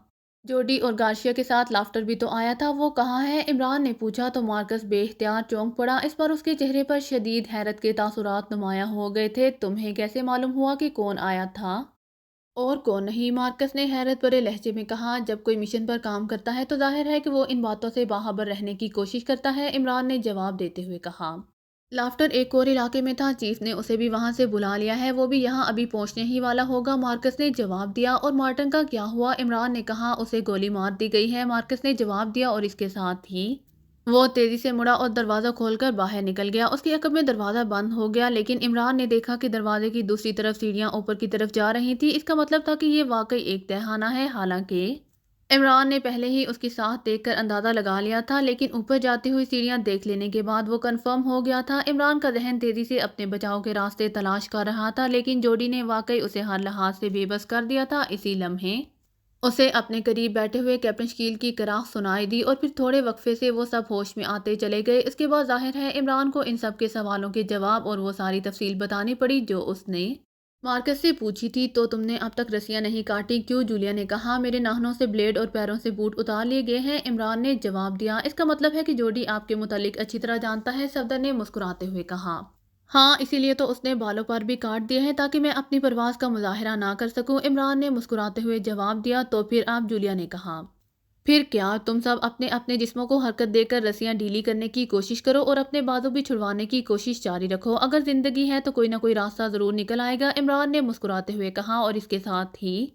جوڈی اور گارشیا کے ساتھ لافٹر بھی تو آیا تھا، وہ کہاں ہے، عمران نے پوچھا تو مارکس بے اختیار چونک پڑا، اس پر اس کے چہرے پر شدید حیرت کے تاثرات نمایاں ہو گئے تھے۔ تمہیں کیسے معلوم ہوا کہ کون آیا تھا اور کون نہیں، مارکس نے حیرت بھرے لہجے میں کہا۔ جب کوئی مشن پر کام کرتا ہے تو ظاہر ہے کہ وہ ان باتوں سے باخبر رہنے کی کوشش کرتا ہے، عمران نے جواب دیتے ہوئے کہا۔ لافٹر ایک اور علاقے میں تھا، چیف نے اسے بھی وہاں سے بلا لیا ہے، وہ بھی یہاں ابھی پہنچنے ہی والا ہوگا، مارکس نے جواب دیا۔ اور مارٹن کا کیا ہوا، عمران نے کہا۔ اسے گولی مار دی گئی ہے، مارکس نے جواب دیا، اور اس کے ساتھ ہی وہ تیزی سے مڑا اور دروازہ کھول کر باہر نکل گیا۔ اس کے عقب میں دروازہ بند ہو گیا، لیکن عمران نے دیکھا کہ دروازے کی دوسری طرف سیڑھیاں اوپر کی طرف جا رہی تھیں، اس کا مطلب تھا کہ یہ واقعی ایک تہخانہ ہے، حالانکہ عمران نے پہلے ہی اس کی ساخت دیکھ کر اندازہ لگا لیا تھا، لیکن اوپر جاتی ہوئی سیڑھیاں دیکھ لینے کے بعد وہ کنفرم ہو گیا تھا۔ عمران کا ذہن تیزی سے اپنے بچاؤ کے راستے تلاش کر رہا تھا، لیکن جوڈی نے واقعی اسے ہر لحاظ سے بے بس کر دیا تھا۔ اسی لمحے اسے اپنے قریب بیٹھے ہوئے کیپٹن شکیل کی کراہ سنائی دی اور پھر تھوڑے وقفے سے وہ سب ہوش میں آتے چلے گئے۔ اس کے بعد ظاہر ہے عمران کو ان سب کے سوالوں کے جواب اور وہ ساری تفصیل بتانی پڑی جو اس نے مارکس سے پوچھی تھی۔ تو تم نے اب تک رسیاں نہیں کاٹی کیوں، جولیا نے کہا۔ میرے ناخنوں سے بلیڈ اور پیروں سے بوٹ اتار لیے گئے ہیں، عمران نے جواب دیا۔ اس کا مطلب ہے کہ جوڈی آپ کے متعلق اچھی طرح جانتا ہے، صفدر نے مسکراتے ہوئے کہا۔ ہاں، اسی لیے تو اس نے بالوں پر بھی کاٹ دیے ہیں تاکہ میں اپنی پرواز کا مظاہرہ نہ کر سکوں، عمران نے مسکراتے ہوئے جواب دیا۔ تو پھر آپ؟ جولیا نے کہا۔ پھر کیا؟ تم سب اپنے اپنے جسموں کو حرکت دے کر رسیاں ڈھیلی کرنے کی کوشش کرو اور اپنے بازو بھی چھڑوانے کی کوشش جاری رکھو۔ اگر زندگی ہے تو کوئی نہ کوئی راستہ ضرور نکل آئے گا، عمران نے مسکراتے ہوئے کہا، اور اس کے ساتھ ہی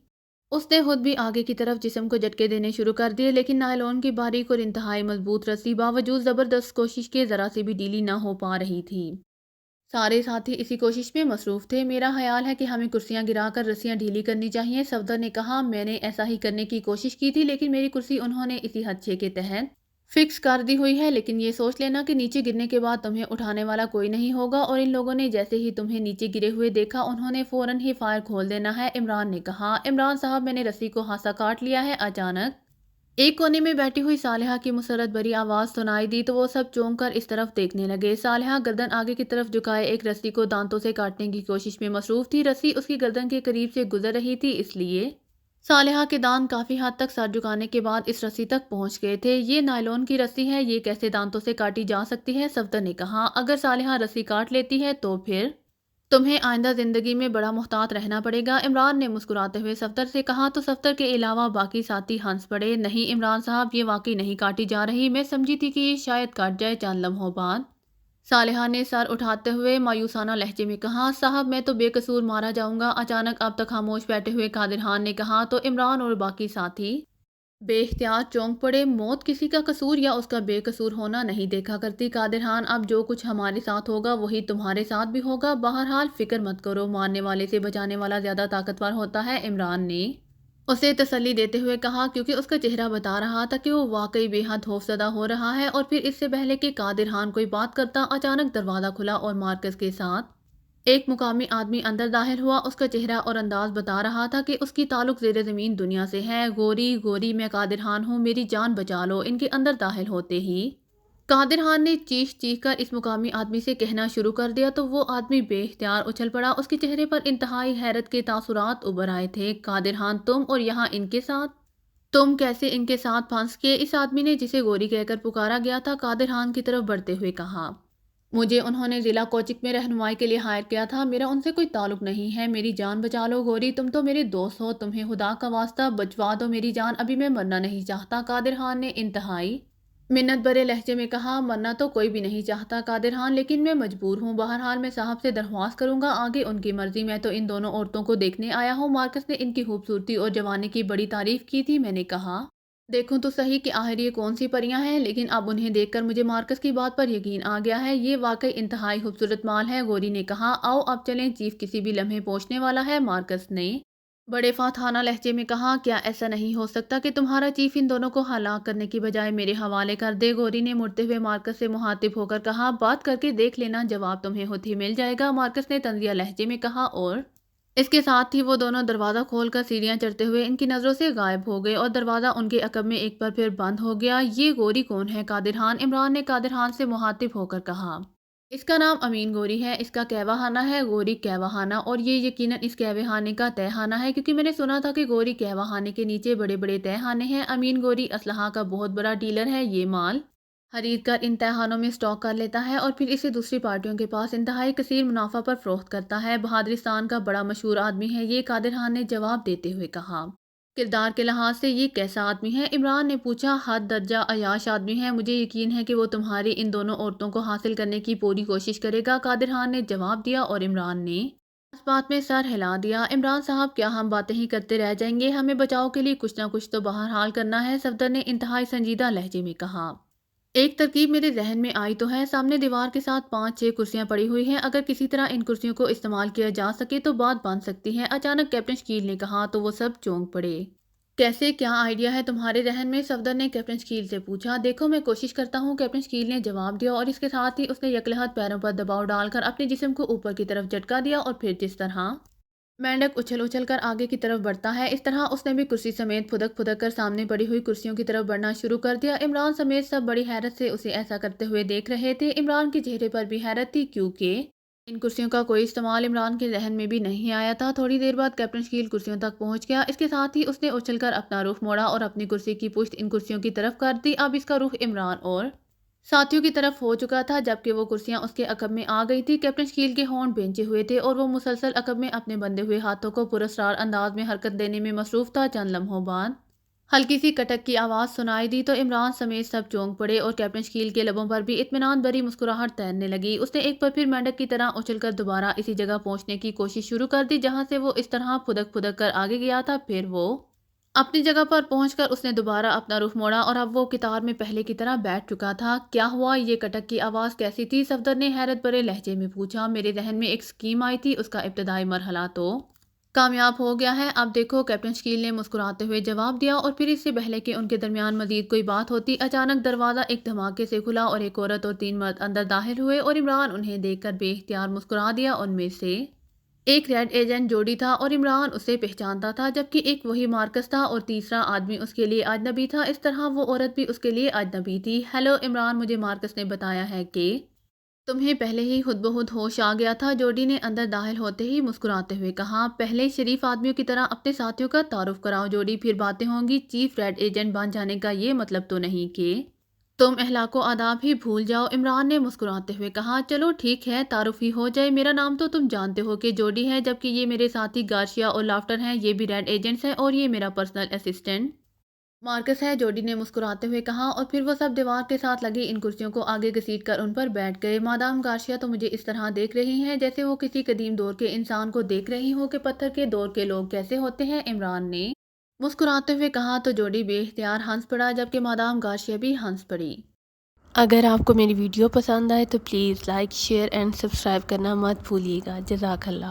اس نے خود بھی آگے کی طرف جسم کو جھٹکے دینے شروع کر دیے، لیکن نائلون کی باریک اور انتہائی مضبوط رسی باوجود زبردست کوشش کے ذرا سے بھی ڈھیلی نہ ہو پا رہی تھی۔ سارے ساتھی اسی کوشش میں مصروف تھے۔ میرا خیال ہے کہ ہمیں کرسیاں گرا کر رسیاں ڈھیلی کرنی چاہیے، صفدر نے کہا۔ میں نے ایسا ہی کرنے کی کوشش کی تھی، لیکن میری کرسی انہوں نے اسی حدثے کے تحت فکس کر دی ہوئی ہے، لیکن یہ سوچ لینا کہ نیچے گرنے کے بعد تمہیں اٹھانے والا کوئی نہیں ہوگا، اور ان لوگوں نے جیسے ہی تمہیں نیچے گرے ہوئے دیکھا انہوں نے فوراً ہی فائر کھول دینا ہے، عمران نے کہا۔ عمران صاحب، میں نے رسی کو خاصا کاٹ لیا ہے۔ اچانک ایک کونے میں بیٹھی ہوئی صالحہ کی مسرت بھری آواز سنائی دی تو وہ سب چونک کر اس طرف دیکھنے لگے۔ صالحہ گردن آگے کی طرف جھکائے ایک رسی کو دانتوں سے کاٹنے کی کوشش میں مصروف تھی۔ رسی اس کی گردن کے قریب سے گزر رہی تھی، اس لیے صالحہ کے دانت کافی حد تک سر جھکانے کے بعد اس رسی تک پہنچ گئے تھے۔ یہ نائلون کی رسی ہے، یہ کیسے دانتوں سے کاٹی جا سکتی ہے؟ صفدر نے کہا۔ اگر صالحہ رسی کاٹ لیتی ہے تو پھر تمہیں آئندہ زندگی میں بڑا محتاط رہنا پڑے گا، عمران نے مسکراتے ہوئے صفدر سے کہا۔ تو صفدر کے علاوہ باقی ساتھی ہنس پڑے۔ نہیں عمران صاحب، یہ واقعی نہیں کاٹی جا رہی، میں سمجھی تھی کہ یہ شاید کاٹ جائے۔ چند لمحوں بعد صالحہ نے سر اٹھاتے ہوئے مایوسانہ لہجے میں کہا، صاحب میں تو بے قصور مارا جاؤں گا۔ اچانک اب تک خاموش بیٹھے ہوئے قادر خان نے کہا تو عمران اور باقی ساتھی بے اختیار چونک پڑے۔ موت کسی کا قصور یا اس کا بے قصور ہونا نہیں دیکھا کرتی قادر خان، اب جو کچھ ہمارے ساتھ ہوگا وہی تمہارے ساتھ بھی ہوگا، بہرحال فکر مت کرو، مارنے والے سے بچانے والا زیادہ طاقتور ہوتا ہے، عمران نے اسے تسلی دیتے ہوئے کہا، کیونکہ اس کا چہرہ بتا رہا تھا کہ وہ واقعی بے حد خوفزدہ ہو رہا ہے۔ اور پھر اس سے پہلے کہ قادر خان کوئی بات کرتا، اچانک دروازہ کھلا اور مارکس کے ساتھ ایک مقامی آدمی اندر داخل ہوا۔ اس کا چہرہ اور انداز بتا رہا تھا کہ اس کی تعلق زیر زمین دنیا سے ہے۔ گوری گوری، میں قادر خان ہوں، میری جان بچا لو۔ ان کے اندر داخل ہوتے ہی قادر خان نے چیخ چیخ کر اس مقامی آدمی سے کہنا شروع کر دیا تو وہ آدمی بے اختیار اچھل پڑا۔ اس کے چہرے پر انتہائی حیرت کے تاثرات ابھر آئے تھے۔ قادر خان، تم اور یہاں ان کے ساتھ؟ تم کیسے ان کے ساتھ پھنس گئے؟ اس آدمی نے جسے گوری کہہ کر پکارا گیا تھا قادر خان کی طرف بڑھتے ہوئے کہا۔ مجھے انہوں نے ضلع کوچک میں رہنمائی کے لیے ہائر کیا تھا، میرا ان سے کوئی تعلق نہیں ہے، میری جان بچا لو۔ گوری، تم تو میرے دوست ہو، تمہیں خدا کا واسطہ بچوا دو میری جان، ابھی میں مرنا نہیں چاہتا، قادر خان نے انتہائی منت بھرے لہجے میں کہا۔ مرنا تو کوئی بھی نہیں چاہتا قادر خان، لیکن میں مجبور ہوں، بہرحال میں صاحب سے درخواست کروں گا، آگے ان کی مرضی، میں تو ان دونوں عورتوں کو دیکھنے آیا ہوں۔ مارکس نے ان کی خوبصورتی اور جوانی کی بڑی تعریف کی تھی، میں نے کہا دیکھوں تو صحیح کہ آخر یہ کون سی پریاں ہیں، لیکن اب انہیں دیکھ کر مجھے مارکس کی بات پر یقین آ گیا ہے، یہ واقعی انتہائی خوبصورت مال ہے، گوری نے کہا۔ آؤ اب چلیں، چیف کسی بھی لمحے پہنچنے والا ہے، مارکس نے بڑے فاتحانہ لہجے میں کہا۔ کیا ایسا نہیں ہو سکتا کہ تمہارا چیف ان دونوں کو ہلاک کرنے کی بجائے میرے حوالے کر دے؟ گوری نے مڑتے ہوئے مارکس سے مخاطب ہو کر کہا۔ بات کر کے دیکھ لینا، جواب تمہیں خود ہی مل جائے گا، مارکس نے طنزیہ لہجے میں کہا، اور اس کے ساتھ ہی وہ دونوں دروازہ کھول کر سیڑھیاں چڑھتے ہوئے ان کی نظروں سے غائب ہو گئے اور دروازہ ان کے عقب میں ایک بار پھر بند ہو گیا۔ یہ گوری کون ہے قادر خان؟ عمران نے قادر خان سے مخاطب ہو کر کہا۔ اس کا نام امین گوری ہے، اس کا کہوہ خانہ ہے گوری کہوہ خانہ، اور یہ یقیناً اس کہوہ خانے کا تہہ خانہ ہے، کیونکہ میں نے سنا تھا کہ گوری کہوہ خانے کے نیچے بڑے بڑے تہہ خانے ہیں۔ امین گوری اسلحہ کا بہت بڑا ڈیلر ہے، یہ مال خرید کر ان تہہ خانوں میں اسٹاک کر لیتا ہے اور پھر اسے دوسری پارٹیوں کے پاس انتہائی کثیر منافع پر فروخت کرتا ہے، بہادرستان کا بڑا مشہور آدمی ہے یہ، قادر خان نے جواب دیتے ہوئے کہا۔ کردار کے لحاظ سے یہ کیسا آدمی ہے؟ عمران نے پوچھا۔ حد درجہ عیاش آدمی ہے، مجھے یقین ہے کہ وہ تمہاری ان دونوں عورتوں کو حاصل کرنے کی پوری کوشش کرے گا، قادر خان نے جواب دیا، اور عمران نے اس بات میں سر ہلا دیا۔ عمران صاحب، کیا ہم باتیں ہی کرتے رہ جائیں گے؟ ہمیں بچاؤ کے لیے کچھ نہ کچھ تو بہرحال کرنا ہے، صفدر نے انتہائی سنجیدہ لہجے میں کہا۔ ایک ترکیب میرے ذہن میں آئی تو ہے، سامنے دیوار کے ساتھ 5-6 کرسیاں پڑی ہوئی ہیں، اگر کسی طرح ان کرسیوں کو استعمال کیا جا سکے تو بات بن سکتی ہے، اچانک کیپٹن شکیل نے کہا تو وہ سب چونک پڑے۔ کیسے؟ کیا آئیڈیا ہے تمہارے ذہن میں؟ صفدر نے کیپٹن شکیل سے پوچھا۔ دیکھو میں کوشش کرتا ہوں، کیپٹن شکیل نے جواب دیا، اور اس کے ساتھ ہی اس نے یکلہت پیروں پر دباؤ ڈال کر اپنے جسم کو اوپر کی طرف جھٹکا دیا، اور پھر جس طرح مینڈک اچھل اچھل کر آگے کی طرف بڑھتا ہے اس طرح اس نے بھی کرسی سمیت پھدک پھدک کر سامنے پڑی ہوئی کرسیوں کی طرف بڑھنا شروع کر دیا۔ عمران سمیت سب بڑی حیرت سے اسے ایسا کرتے ہوئے دیکھ رہے تھے، عمران کے چہرے پر بھی حیرت تھی، کیونکہ ان کرسیوں کا کوئی استعمال عمران کے ذہن میں بھی نہیں آیا تھا۔ تھوڑی دیر بعد کیپٹن شکیل کرسیوں تک پہنچ گیا، اس کے ساتھ ہی اس نے اچھل کر اپنا رخ موڑا اور اپنی کرسی کی پشت ان کرسیوں کی طرف کر دی، اب اس کا رخ عمران اور ساتھیوں کی طرف ہو چکا تھا جبکہ وہ کرسیاں اس کے عقب میں آ گئی تھی۔ کیپٹن شکیل کے ہونٹ بھینچے ہوئے تھے اور وہ مسلسل عقب میں اپنے بندھے ہوئے ہاتھوں کو پراسرار انداز میں حرکت دینے میں مصروف تھا۔ چند لمحوں بعد ہلکی سی کٹک کی آواز سنائی دی تو عمران سمیت سب چونک پڑے اور کیپٹن شکیل کے لبوں پر بھی اطمینان بھری مسکراہٹ تیرنے لگی۔ اس نے ایک بار پھر مینڈک کی طرح اچھل کر دوبارہ اسی جگہ پہنچنے کی کوشش شروع کر دی جہاں سے وہ اس طرح پھدک پھدک کر آگے گیا تھا۔ پھر وہ اپنی جگہ پر پہنچ کر اس نے دوبارہ اپنا رخ موڑا اور اب وہ قطار میں پہلے کی طرح بیٹھ چکا تھا۔ کیا ہوا؟ یہ کٹک کی آواز کیسی تھی؟ صفدر نے حیرت بھرے لہجے میں پوچھا۔ میرے ذہن میں ایک اسکیم آئی تھی، اس کا ابتدائی مرحلہ تو کامیاب ہو گیا ہے، اب دیکھو، کیپٹن شکیل نے مسکراتے ہوئے جواب دیا۔ اور پھر اس سے پہلے کہ ان کے درمیان مزید کوئی بات ہوتی، اچانک دروازہ ایک دھماکے سے کھلا اور ایک عورت اور 3 مرد اندر داخل ہوئے اور عمران انہیں دیکھ کر بے اختیار مسکرا دیا۔ ان میں سے ایک ریڈ ایجنٹ جوڈی تھا اور عمران اسے پہچانتا تھا، جبکہ ایک وہی مارکس تھا اور تیسرا آدمی اس کے لیے اجنبی تھا۔ اس طرح وہ عورت بھی اس کے لیے اجنبی تھی۔ ہیلو عمران، مجھے مارکس نے بتایا ہے کہ تمہیں پہلے ہی خود بخود ہوش آ گیا تھا، جوڈی نے اندر داخل ہوتے ہی مسکراتے ہوئے کہا۔ پہلے شریف آدمیوں کی طرح اپنے ساتھیوں کا تعارف کراؤ جوڈی، پھر باتیں ہوں گی۔ چیف ریڈ ایجنٹ بن جانے کا یہ مطلب تو نہیں کہ تم اخلاق و آداب ہی بھول جاؤ، عمران نے مسکراتے ہوئے کہا۔ چلو ٹھیک ہے، تعارف ہی ہو جائے۔ میرا نام تو تم جانتے ہو کہ جوڈی ہے، جبکہ یہ میرے ساتھی گارشیا اور لافٹر ہیں، یہ بھی ریڈ ایجنٹس ہیں، اور یہ میرا پرسنل اسسٹنٹ مارکس ہے، جوڈی نے مسکراتے ہوئے کہا۔ اور پھر وہ سب دیوار کے ساتھ لگی ان کرسیوں کو آگے گھسیٹ کر ان پر بیٹھ گئے۔ مادام گارشیا تو مجھے اس طرح دیکھ رہی ہیں جیسے وہ کسی قدیم دور کے انسان کو دیکھ رہی ہوں کہ پتھر کے دور کے لوگ کیسے ہوتے ہیں، عمران نے مسکراتے ہوئے کہا۔ تو جوڈی بے اختیار ہنس پڑا، جبکہ مادام گارشیا بھی ہنس پڑی۔ اگر آپ کو میری ویڈیو پسند آئے تو please like, share and subscribe کرنا مت بھولیے گا۔ جزاک اللہ۔